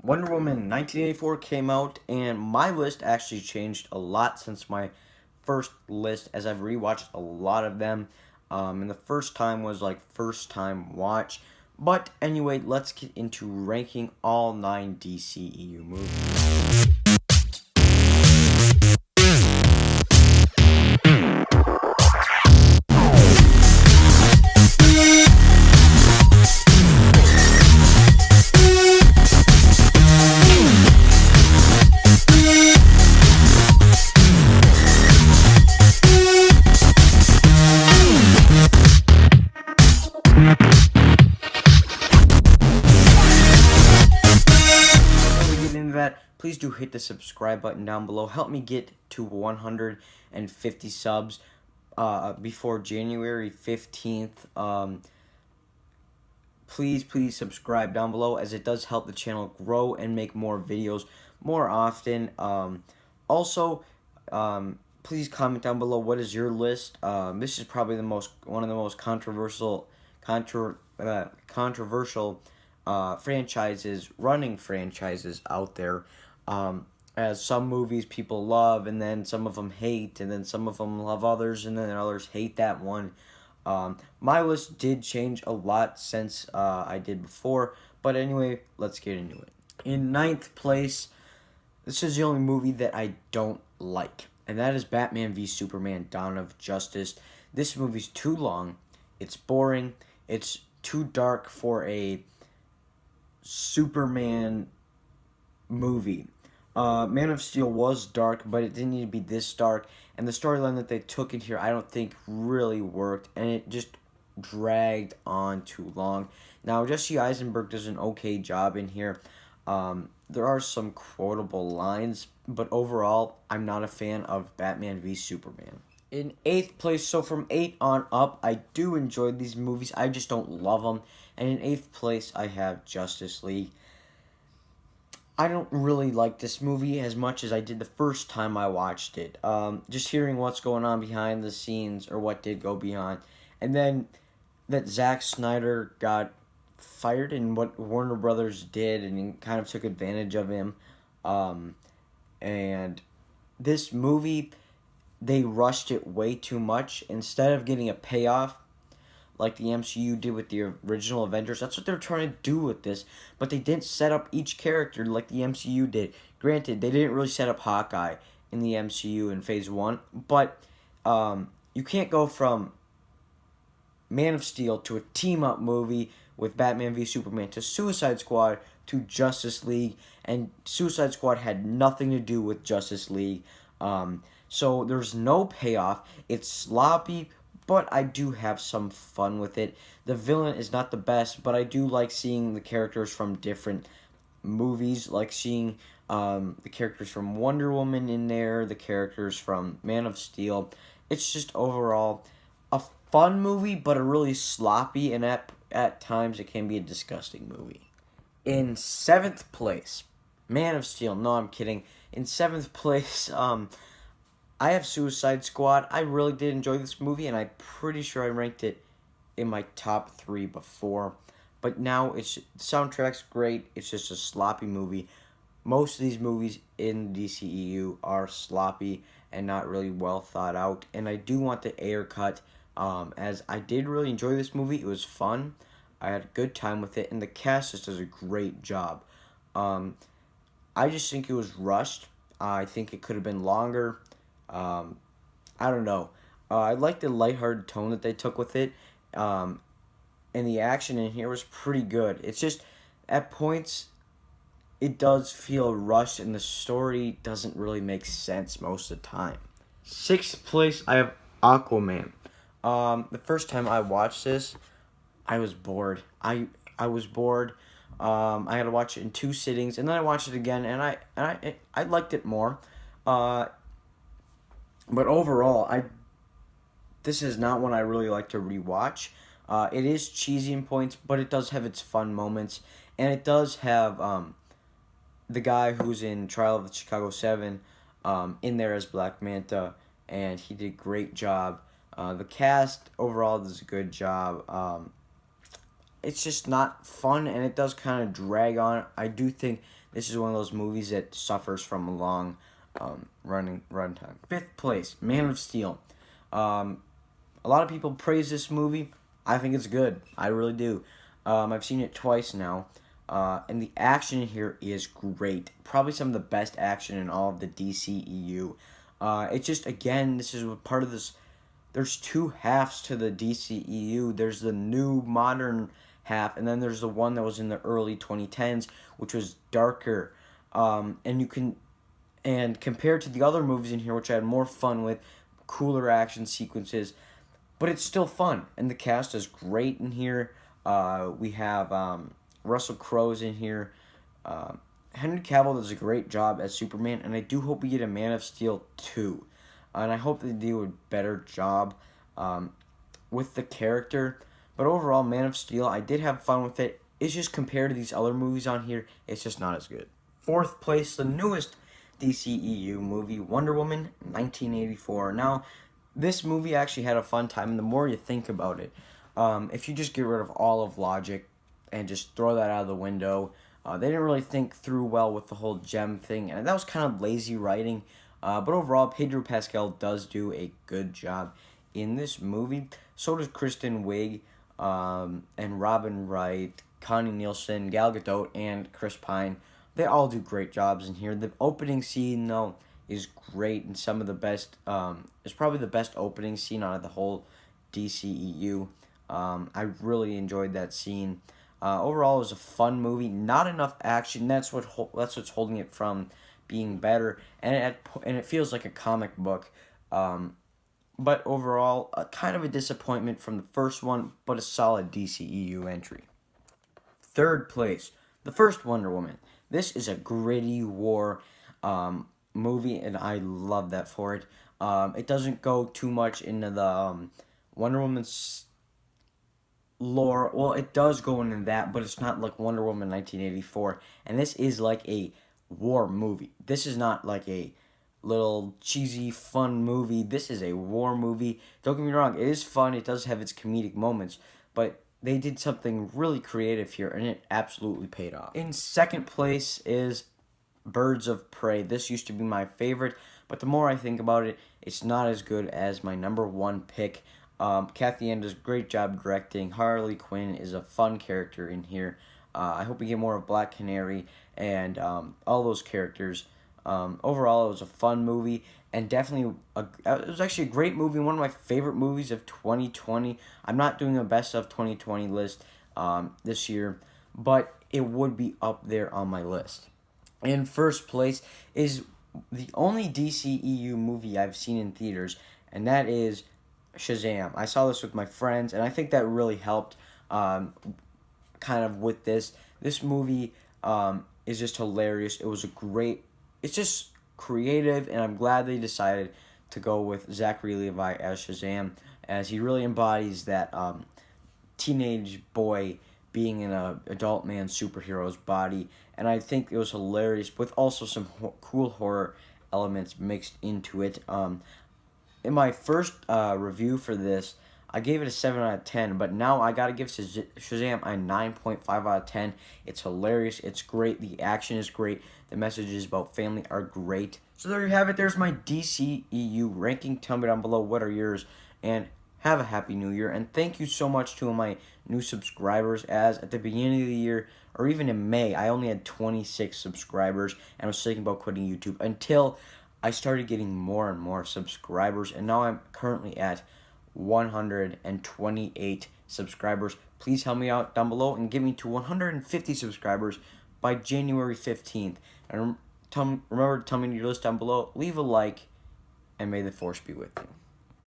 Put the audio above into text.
Wonder Woman 1984 came out, and my list actually changed a lot since my first list, as I've rewatched a lot of them. And the first time was like first time watch. But anyway, let's get into ranking all 9 DCEU movies. That, please do hit the subscribe button down below. Help me get to 150 subs before January 15th. Please subscribe down below, as it does help the channel grow and make more videos more often. Also, please comment down below what is your list. This is probably one of the most controversial running franchises out there. As some movies people love, and then some of them hate, and then some of them love others, and then others hate that one. My list did change a lot since I did before, but anyway, let's get into it. In ninth place, this is the only movie that I don't like, and that is Batman v Superman: Dawn of Justice. This movie's too long, it's boring, it's too dark for a Superman movie. Man of Steel was dark, but it didn't need to be this dark. And the storyline that they took in here, I don't think really worked, and it just dragged on too long. Now, Jesse Eisenberg does an okay job in here. There are some quotable lines, but overall, I'm not a fan of Batman v Superman. In 8th place, so from 8 on up, I do enjoy these movies. I just don't love them. And in 8th place, I have Justice League. I don't really like this movie as much as I did the first time I watched it. Just hearing what's going on behind the scenes, or what did go behind. And then that Zack Snyder got fired, and what Warner Brothers did, and kind of took advantage of him. And this movie, they rushed it way too much. Instead of getting a payoff like the MCU did with the original Avengers, that's what they're trying to do with this. But they didn't set up each character like the MCU did. Granted, they didn't really set up Hawkeye in the MCU in Phase 1. But you can't go from Man of Steel to a team-up movie with Batman v Superman to Suicide Squad to Justice League. And Suicide Squad had nothing to do with Justice League. So there's no payoff. It's sloppy, but I do have some fun with it. The villain is not the best, but I do like seeing the characters from different movies, like seeing the characters from Wonder Woman in there, the characters from Man of Steel. It's just overall a fun movie, but a really sloppy, and at times it can be a disgusting movie. In 7th place, Man of Steel. No, I'm kidding. In 7th place, I have Suicide Squad. I really did enjoy this movie, and I'm pretty sure I ranked it in my top 3 before. But now the soundtrack's great. It's just a sloppy movie. Most of these movies in DCEU are sloppy and not really well thought out. And I do want the Ayer cut, as I did really enjoy this movie. It was fun. I had a good time with it, and the cast just does a great job. I just think it was rushed. I think it could have been longer. I don't know. I like the lighthearted tone that they took with it. And the action in here was pretty good. It's just, at points, it does feel rushed, and the story doesn't really make sense most of the time. 6th place, I have Aquaman. The first time I watched this, I was bored. I was bored. I had to watch it in 2 sittings, and then I watched it again, and I liked it more. But overall, this is not one I really like to rewatch. It is cheesy in points, but it does have its fun moments, and it does have the guy who's in Trial of the Chicago 7 in there as Black Manta, and he did a great job. The cast overall does a good job. it's just not fun, and it does kind of drag on. I do think this is one of those movies that suffers from a long runtime. Fifth place, Man of Steel. A lot of people praise this movie. I think it's good. I really do. I've seen it twice now. And the action here is great. Probably some of the best action in all of the DCEU. It's just, again, this is part of this. There's two halves to the DCEU. There's the new modern half, and then there's the one that was in the early 2010s, which was darker. And compared to the other movies in here, which I had more fun with, cooler action sequences, but it's still fun, and the cast is great in here. We have Russell Crowe's in here. Henry Cavill does a great job as Superman, and I do hope we get a Man of Steel 2. And I hope they do a better job with the character. But overall, Man of Steel, I did have fun with it. It's just compared to these other movies on here, it's just not as good. Fourth place, the newest DCEU movie, Wonder Woman 1984. Now, this movie actually had a fun time, and the more you think about it, if you just get rid of all of logic and just throw that out of the window, they didn't really think through well with the whole gem thing, and that was kind of lazy writing. But overall, Pedro Pascal does do a good job in this movie. So does Kristen Wiig, and Robin Wright, Connie Nielsen, Gal Gadot, and Chris Pine. They all do great jobs in here. The opening scene, though, is great, and some of the best. It's probably the best opening scene out of the whole DCEU. I really enjoyed that scene. Overall, it was a fun movie. Not enough action. That's what's holding it from being better, and it feels like a comic book. But overall, kind of a disappointment from the first one, but a solid DCEU entry. Third place, the first Wonder Woman. This is a gritty war movie, and I love that for it. It doesn't go too much into the Wonder Woman's lore. Well, it does go into that, but it's not like Wonder Woman 1984. And this is like a war movie. This is not like a little cheesy, fun movie. This is a war movie. Don't get me wrong, it is fun. It does have its comedic moments, but they did something really creative here, and it absolutely paid off. In second place is Birds of Prey. This used to be my favorite, but the more I think about it, it's not as good as my number one pick. Kathy Ann does a great job directing. Harley Quinn is a fun character in here. I hope we get more of Black Canary and all those characters. Overall, it was a fun movie, and definitely it was actually a great movie. One of my favorite movies of 2020. I'm not doing a best of 2020 list this year, but it would be up there on my list. In first place is the only DCEU movie I've seen in theaters, and that is Shazam. I saw this with my friends, and I think that really helped kind of with this. This movie is just hilarious. It was it's just creative, and I'm glad they decided to go with Zachary Levi as Shazam, as he really embodies that teenage boy being in an adult man superhero's body. And I think it was hilarious, with also some cool horror elements mixed into it. In my first review for this, I gave it a 7 out of 10, but now I gotta give Shazam a 9.5 out of 10. It's hilarious, it's great, the action is great, the messages about family are great. So there you have it, there's my DCEU ranking. Tell me down below what are yours, and have a happy new year. And thank you so much to my new subscribers, as at the beginning of the year, or even in May, I only had 26 subscribers, and I was thinking about quitting YouTube until I started getting more and more subscribers, and now I'm currently at 128 subscribers. Please help me out down below and get me to 150 subscribers by January 15th. And remember to tell me your list down below, leave a like, and may the force be with you.